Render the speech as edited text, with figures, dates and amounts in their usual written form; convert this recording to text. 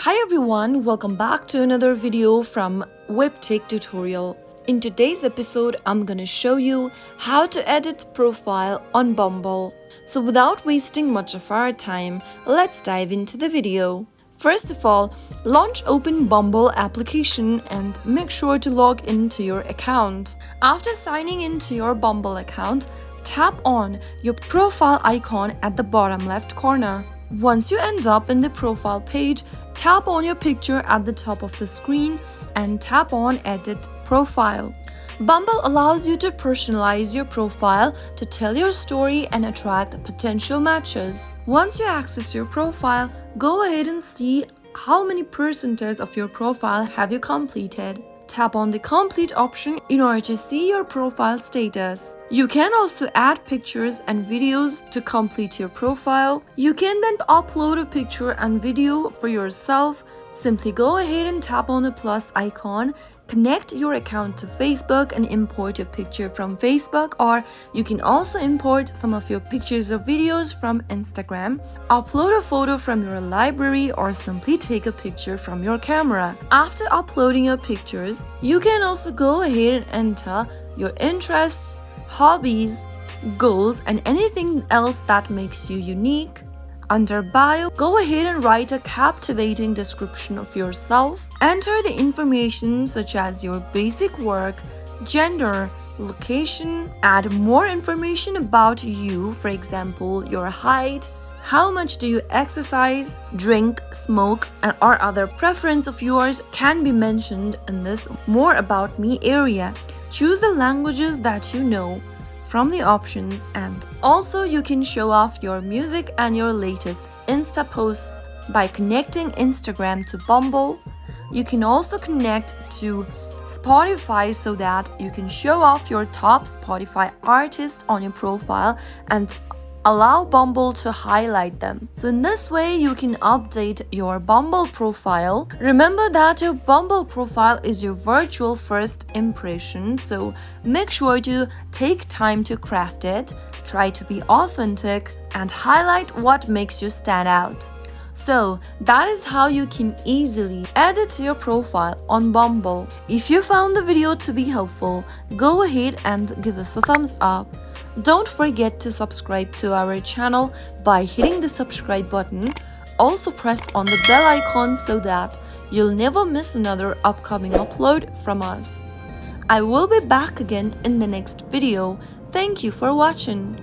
Hi everyone, welcome back to another video from Webtech Tutorial. In today's episode, I'm gonna show you how to edit profile on Bumble. So without wasting much of our time, let's dive into the video. First of all, launch Open Bumble application and make sure to log into your account. After signing into your Bumble account, tap on your profile icon at the bottom left corner. Once you end up in the profile page, tap on your picture at the top of the screen and tap on Edit Profile. Bumble allows you to personalize your profile to tell your story and attract potential matches. Once you access your profile, go ahead and see how many percentage of your profile have you completed. Tap on the complete option in order to see your profile status. You can also add pictures and videos to complete your profile. You can then upload a picture and video for yourself. Simply go ahead and tap on the plus icon, connect your account to Facebook and import a picture from Facebook, or you can also import some of your pictures or videos from Instagram, upload a photo from your library, or simply take a picture from your camera. After uploading your pictures, you can also go ahead and enter your interests, hobbies, goals, and anything else that makes you unique. Under bio, go ahead and write a captivating description of yourself. Enter the information such as your basic work, gender, location. Add more information about you, for example, your height, how much do you exercise, drink, smoke, and or other preference of yours can be mentioned in this More About Me area. Choose the languages that you know from the options, and also you can show off your music and your latest Insta posts by connecting Instagram to Bumble. You can also connect to Spotify so that you can show off your top Spotify artists on your profile and allow Bumble to highlight them. So in this way, you can update your Bumble profile. Remember that your Bumble profile is your virtual first impression, so make sure to take time to craft it, try to be authentic, and highlight what makes you stand out. So that is how you can easily edit your profile on Bumble. If you found the video to be helpful, go ahead and give us a thumbs up. Don't forget to subscribe to our channel by hitting the subscribe button. Also press on the bell icon so that you'll never miss another upcoming upload from us. I will be back again in the next video. Thank you for watching.